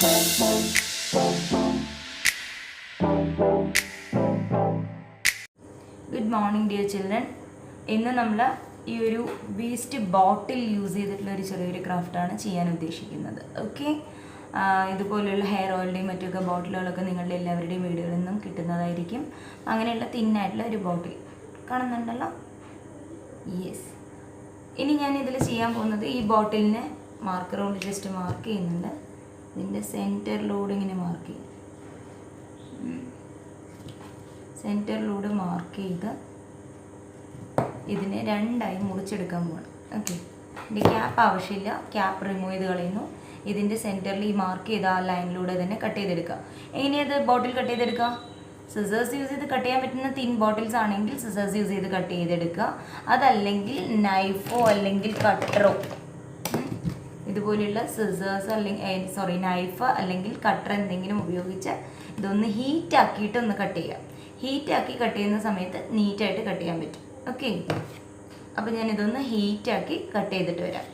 Good morning dear children. ഇന്ന് നമ്മൾ ഈ ഒരു വേസ്റ്റ് ബോട്ടിൽ യൂസ് ചെയ്തിട്ടുള്ള ഒരു ചെറിയൊരു ക്രാഫ്റ്റാണ് ചെയ്യാൻ ഉദ്ദേശിക്കുന്നത്. ഓക്കെ, ഇതുപോലെയുള്ള ഹെയർ ഓയിലിൻ്റെയും മറ്റൊക്കെ ബോട്ടിലുകളൊക്കെ നിങ്ങളുടെ എല്ലാവരുടെയും വീടുകളിൽ നിന്നും കിട്ടുന്നതായിരിക്കും. അങ്ങനെയുള്ള തിന്നായിട്ടുള്ള ഒരു ബോട്ടിൽ കാണുന്നുണ്ടല്ലോ. യെസ്, ഇനി ഞാൻ ഇതിൽ ചെയ്യാൻ പോകുന്നത് ഈ ബോട്ടിലിനെ മാർക്കർ കൊണ്ട് ജസ്റ്റ് മാർക്ക് ചെയ്യുന്നുണ്ട്. ഇതിൻ്റെ സെൻറ്ററിലൂടെ ഇങ്ങനെ മാർക്ക് ചെയ്യും. സെൻറ്ററിലൂടെ മാർക്ക് ചെയ്ത് ഇതിനെ രണ്ടായി മുറിച്ചെടുക്കാൻ പോകണം. ഓക്കെ, ഇതിൻ്റെ ക്യാപ്പ് ആവശ്യമില്ല, ക്യാപ്പ് റിമൂവ് ചെയ്ത് കളയുന്നു. ഇതിൻ്റെ സെൻറ്ററിൽ ഈ മാർക്ക് ചെയ്ത ആ ലൈനിലൂടെ തന്നെ കട്ട് ചെയ്തെടുക്കുക. എങ്ങനെയത് ബോട്ടിൽ കട്ട് ചെയ്തെടുക്കുക? സിസേഴ്സ് യൂസ് ചെയ്ത് കട്ട് ചെയ്യാൻ പറ്റുന്ന തിൻ ബോട്ടിൽസ് ആണെങ്കിൽ സിസേഴ്സ് യൂസ് ചെയ്ത് കട്ട് ചെയ്തെടുക്കുക. അതല്ലെങ്കിൽ നൈഫോ അല്ലെങ്കിൽ കട്ടറോ, ഇതുപോലെയുള്ള സിസേഴ്സ് അല്ലെങ്കിൽ നൈഫ് അല്ലെങ്കിൽ കട്ടർ എന്തെങ്കിലും ഉപയോഗിച്ച് ഇതൊന്ന് ഹീറ്റ് ആക്കിയിട്ട് ഒന്ന് കട്ട് ചെയ്യാം. ഹീറ്റാക്കി കട്ട് ചെയ്യുന്ന സമയത്ത് നീറ്റായിട്ട് കട്ട് ചെയ്യാൻ പറ്റും. ഓക്കെ, അപ്പോൾ ഞാനിതൊന്ന് ഹീറ്റാക്കി കട്ട് ചെയ്തിട്ട് വരാം.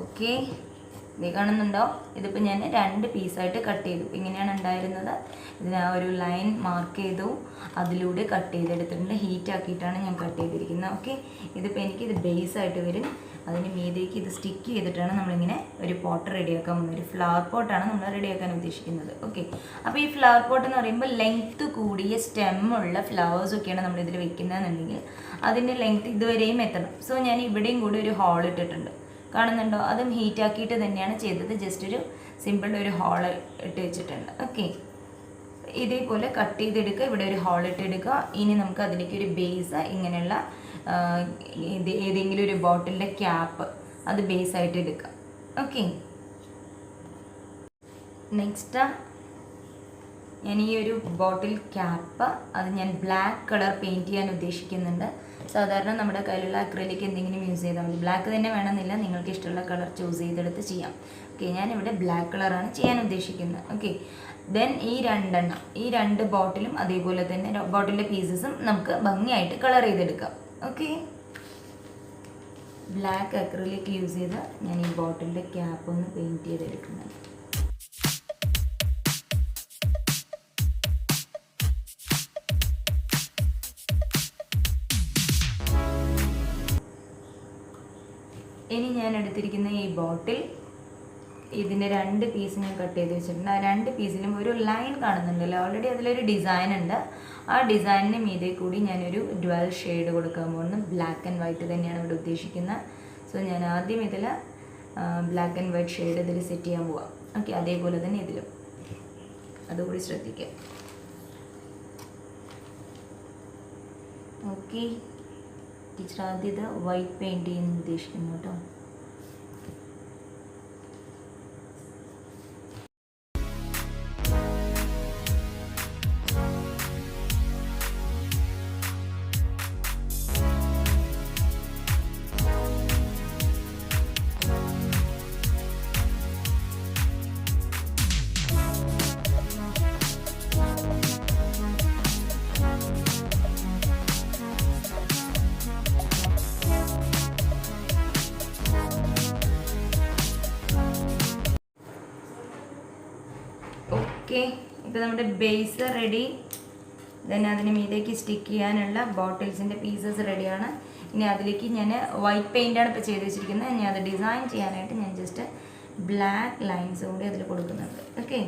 ഓക്കെ, ഇത് കാണുന്നുണ്ടോ? ഇതിപ്പോൾ ഞാൻ 2 പീസായിട്ട് കട്ട് ചെയ്തു. ഇങ്ങനെയാണ് ഉണ്ടായിരുന്നത്. ഇതിന് ആ ഒരു ലൈൻ മാർക്ക് ചെയ്തു, അതിലൂടെ കട്ട് ചെയ്തെടുത്തിട്ടുണ്ട്. ഹീറ്റാക്കിയിട്ടാണ് ഞാൻ കട്ട് ചെയ്തിരിക്കുന്നത്. ഓക്കെ, ഇതിപ്പോൾ എനിക്കിത് ബേസായിട്ട് വരും. അതിന് മീതേക്ക് ഇത് സ്റ്റിക്ക് ചെയ്തിട്ടാണ് നമ്മളിങ്ങനെ ഒരു പോട്ട് റെഡിയാക്കാൻ പോകുന്നത്. ഒരു ഫ്ലവർ പോട്ടാണ് നമ്മൾ റെഡിയാക്കാൻ ഉദ്ദേശിക്കുന്നത്. ഓക്കെ, അപ്പോൾ ഈ ഫ്ലവർ പോട്ട് എന്ന് പറയുമ്പോൾ ലെങ്ത്ത് കൂടിയ സ്റ്റെമ്മുള്ള ഫ്ലവേഴ്സൊക്കെയാണ് നമ്മളിതിൽ വെക്കുന്നതെന്നുണ്ടെങ്കിൽ അതിൻ്റെ ലെങ്ത്ത് ഇതുവരെയും എത്തണം. സോ ഞാൻ ഇവിടെയും കൂടി ഒരു ഹോൾ ഇട്ടിട്ടുണ്ട്. കാണുന്നുണ്ടോ? അതും ഹീറ്റാക്കിയിട്ട് തന്നെയാണ് ചെയ്തത്. ജസ്റ്റ് ഒരു സിമ്പിൾ ഒരു ഹോൾ ഇട്ട് വെച്ചിട്ടുണ്ട്. ഓക്കെ, ഇതേപോലെ കട്ട് ചെയ്തെടുക്കുക. ഇവിടെ ഒരു ഹോൾ ഇട്ടെടുക്കുക. ഇനി നമുക്ക് അതിലേക്ക് ഒരു ബേസ്, ഇങ്ങനെയുള്ള ഏതെങ്കിലും ഒരു ബോട്ടിലിൻ്റെ ക്യാപ്പ് അത് ബേസായിട്ട് എടുക്കുക. ഓക്കെ, നെക്സ്റ്റ് ഞാൻ ഈ ഒരു ബോട്ടിൽ ക്യാപ്പ് അത് ഞാൻ ബ്ലാക്ക് കളർ പെയിൻറ്റ് ചെയ്യാൻ ഉദ്ദേശിക്കുന്നുണ്ട്. സാധാരണ നമ്മുടെ കയ്യിലുള്ള അക്രിലിക് എന്തെങ്കിലും യൂസ് ചെയ്താൽ മതി. ബ്ലാക്ക് തന്നെ വേണമെന്നില്ല, നിങ്ങൾക്ക് ഇഷ്ടമുള്ള കളർ ചൂസ് ചെയ്തെടുത്ത് ചെയ്യാം. ഓക്കെ, ഞാനിവിടെ ബ്ലാക്ക് കളറാണ് ചെയ്യാൻ ഉദ്ദേശിക്കുന്നത്. ഓക്കെ, ദെൻ ഈ 2 ബോട്ടിലും അതേപോലെ തന്നെ ബോട്ടിലിൻ്റെ പീസസും നമുക്ക് ഭംഗിയായിട്ട് കളർ ചെയ്തെടുക്കാം. ഓക്കെ, ബ്ലാക്ക് അക്രിലിക് യൂസ് ചെയ്ത് ഞാൻ ഈ ബോട്ടിലിൻ്റെ ക്യാപ്പ് ഒന്ന് പെയിൻറ്റ് ചെയ്തെടുക്കുന്നുണ്ട്. ഇനി ഞാൻ എടുത്തിരിക്കുന്ന ഈ ബോട്ടിൽ, ഇതിൻ്റെ 2 പീസ് ഞാൻ കട്ട് ചെയ്ത് വെച്ചിട്ടുണ്ട്. ആ 2 പീസിലും ഒരു ലൈൻ കാണുന്നുണ്ടല്ലോ, ഓൾറെഡി അതിലൊരു ഡിസൈൻ ഉണ്ട്. ആ ഡിസൈനിന് മീതെ കൂടി ഞാനൊരു 12 ഷെയ്ഡ് കൊടുക്കാൻ പോകുന്നു. ബ്ലാക്ക് ആൻഡ് വൈറ്റ് തന്നെയാണ് ഇവിടെ ഉദ്ദേശിക്കുന്നത്. സോ ഞാൻ ആദ്യം ഇതിൽ ബ്ലാക്ക് ആൻഡ് വൈറ്റ് ഷെയ്ഡ് ഇതിൽ സെറ്റ് ചെയ്യാൻ പോവാം. ഓക്കെ, അതേപോലെ തന്നെ ഇതിലും അതുകൂടി ശ്രദ്ധിക്കുക. ഓക്കെ, ടീച്ചർ ആദ്യം ഇത് വൈറ്റ് പെയിൻറ്റ് ചെയ്യാൻ ഉദ്ദേശിക്കുന്നു കേട്ടോ. ഓക്കെ, ഇപ്പോൾ നമ്മുടെ ബേസ് റെഡി. ദെൻ അതിന് മീതേക്ക് സ്റ്റിക്ക് ചെയ്യാനുള്ള ബോട്ടിൽസിൻ്റെ പീസസ് റെഡിയാണ്. ഇനി അതിലേക്ക് ഞാൻ വൈറ്റ് പെയിൻ്റാണ് ഇപ്പോൾ ചെയ്ത് വെച്ചിരിക്കുന്നത്. ഇനി അത് ഡിസൈൻ ചെയ്യാനായിട്ട് ഞാൻ ജസ്റ്റ് ബ്ലാക്ക് ലൈൻസ് കൂടി അതിൽ കൊടുക്കുന്നുണ്ട്. ഓക്കെ,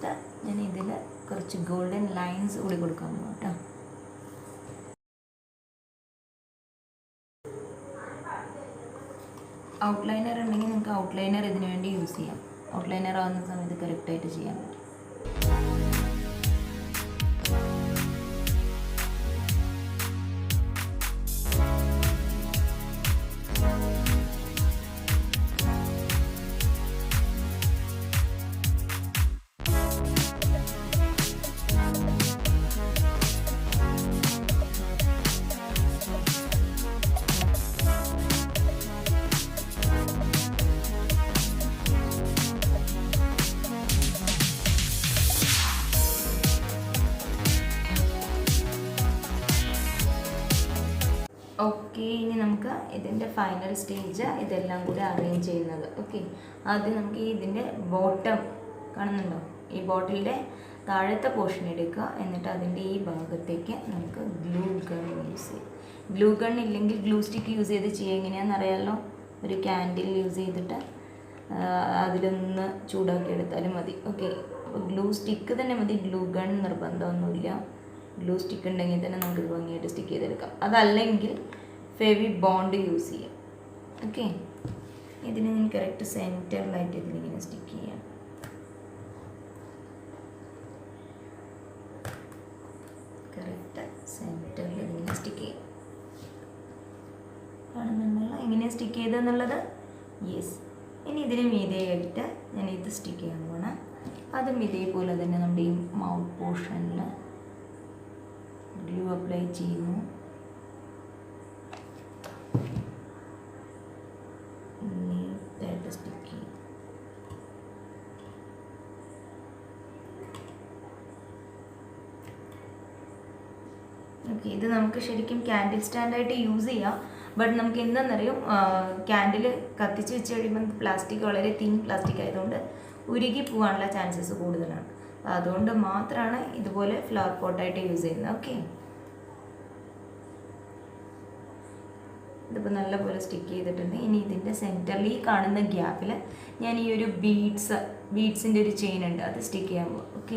നെക്സ്റ്റ് ഞാൻ ഇതിൽ കുറച്ച് ഗോൾഡൻ ലൈൻസ് കൂടി കൊടുക്കാൻ പോകും കേട്ടോ. ഔട്ട്ലൈനർ ഉണ്ടെങ്കിൽ നിങ്ങൾക്ക് ഔട്ട്ലൈനർ ഇതിനു വേണ്ടി യൂസ് ചെയ്യാം. ഔട്ട്ലൈനർ ആവുന്ന സമയത്ത് കറക്റ്റായിട്ട് ചെയ്യാൻ പറ്റും. ഓക്കെ, ഇനി നമുക്ക് ഇതിൻ്റെ ഫൈനൽ സ്റ്റേജ് ഇതെല്ലാം കൂടി അറേഞ്ച് ചെയ്യുന്നത്. ഓക്കെ, ആദ്യം നമുക്ക് ഇതിൻ്റെ ബോട്ടം കാണുന്നുണ്ടോ, ഈ ബോട്ടിലിൻ്റെ താഴത്തെ പോർഷൻ എടുക്കുക. എന്നിട്ട് അതിൻ്റെ ഈ ഭാഗത്തേക്ക് നമുക്ക് ഗ്ലൂ ഗൺ യൂസ് ചെയ്യും. ഗ്ലൂ ഗൺ ഇല്ലെങ്കിൽ ഗ്ലൂ സ്റ്റിക്ക് യൂസ് ചെയ്ത് ചെയ്യുക. എങ്ങനെയാണെന്ന് അറിയാമല്ലോ, ഒരു ക്യാൻഡിൽ യൂസ് ചെയ്തിട്ട് അതിലൊന്ന് ചൂടാക്കി എടുത്താലും മതി. ഓക്കെ, അപ്പോൾ ഗ്ലൂ സ്റ്റിക്ക് തന്നെ മതി, ഗ്ലൂ ഗൺ നിർബന്ധമൊന്നുമില്ല. ഗ്ലൂ സ്റ്റിക്ക് ഉണ്ടെങ്കിൽ തന്നെ നമുക്ക് ഭംഗിയായിട്ട് സ്റ്റിക്ക് ചെയ്തെടുക്കാം. അതല്ലെങ്കിൽ ഫെവി ബോണ്ട് യൂസ് ചെയ്യാം. ഓക്കെ, ഇതിന് ഞാൻ കറക്റ്റ് സെൻറ്ററിലായിട്ട് ഇതിലിങ്ങനെ സ്റ്റിക്ക് ചെയ്യാം. കറക്റ്റ് സെൻറ്ററിൽ ഇതിങ്ങനെ സ്റ്റിക്ക് ചെയ്യാം. കാണുന്നുണ്ടല്ലോ എങ്ങനെയാണ് സ്റ്റിക്ക് ചെയ്തതെന്നുള്ളത്. യെസ്, ഇനി ഇതിന് മീതെയായിട്ട് ഞാൻ ഇത് സ്റ്റിക്ക് ചെയ്യാൻ പോകണം. അതും ഇതേപോലെ തന്നെ നമ്മുടെ ഈ മൗത്ത് പോർഷനിൽ ഗ്ലൂ അപ്ലൈ ചെയ്യുന്നു. നീറ്റായിട്ട് സ്റ്റിക്ക് ചെയ്യും. ഓക്കെ, ഇത് നമുക്ക് ശരിക്കും ക്യാൻഡിൽ സ്റ്റാൻഡായിട്ട് യൂസ് ചെയ്യാം. ബട്ട് നമുക്ക് എന്താണെന്നറിയും, ക്യാൻഡിൽ കത്തിച്ച് വെച്ച് കഴിയുമ്പോൾ പ്ലാസ്റ്റിക് വളരെ തിൻ പ്ലാസ്റ്റിക് ആയതുകൊണ്ട് ഉരുകി പോകാനുള്ള ചാൻസസ് കൂടുതലാണ്. അതുകൊണ്ട് മാത്രമാണ് ഇതുപോലെ ഫ്ലവർ പോട്ടായിട്ട് യൂസ് ചെയ്യുന്നത്. ഓക്കെ, ഇതിപ്പോൾ നല്ലപോലെ സ്റ്റിക്ക് ചെയ്തിട്ടുണ്ട്. ഇനി ഇതിൻ്റെ സെൻറ്ററിൽ ഈ കാണുന്ന ഗ്യാപ്പിൽ ഞാൻ ഈ ഒരു ബീഡ്സിൻ്റെ ഒരു ചെയിൻ ഉണ്ട്, അത് സ്റ്റിക്ക് ചെയ്യാൻ പോകും. ഓക്കെ,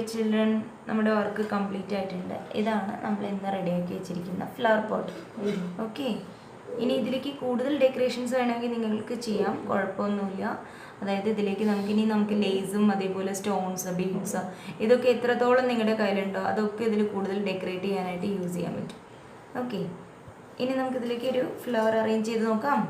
ഡിയർ ചിൽഡ്രൻ, നമ്മുടെ വർക്ക് കംപ്ലീറ്റ് ആയിട്ടുണ്ട്. ഇതാണ് നമ്മൾ ഇന്ന് റെഡിയാക്കി വെച്ചിരിക്കുന്ന ഫ്ലവർ പോട്ട്. ഓക്കെ, ഇനി ഇതിലേക്ക് കൂടുതൽ ഡെക്കറേഷൻസ് വേണമെങ്കിൽ നിങ്ങൾക്ക് ചെയ്യാം, കുഴപ്പമൊന്നുമില്ല. അതായത് ഇതിലേക്ക് നമുക്ക് ലേസും അതേപോലെ സ്റ്റോൺസ്, ബീഡ്സ്, ഇതൊക്കെ എത്രത്തോളം നിങ്ങളുടെ കയ്യിലുണ്ടോ അതൊക്കെ ഇതിൽ കൂടുതൽ ഡെക്കറേറ്റ് ചെയ്യാനായിട്ട് യൂസ് ചെയ്യാൻ പറ്റും. ഓക്കെ, ഇനി നമുക്കിതിലേക്ക് ഒരു ഫ്ലവർ അറേഞ്ച് ചെയ്ത് നോക്കാം.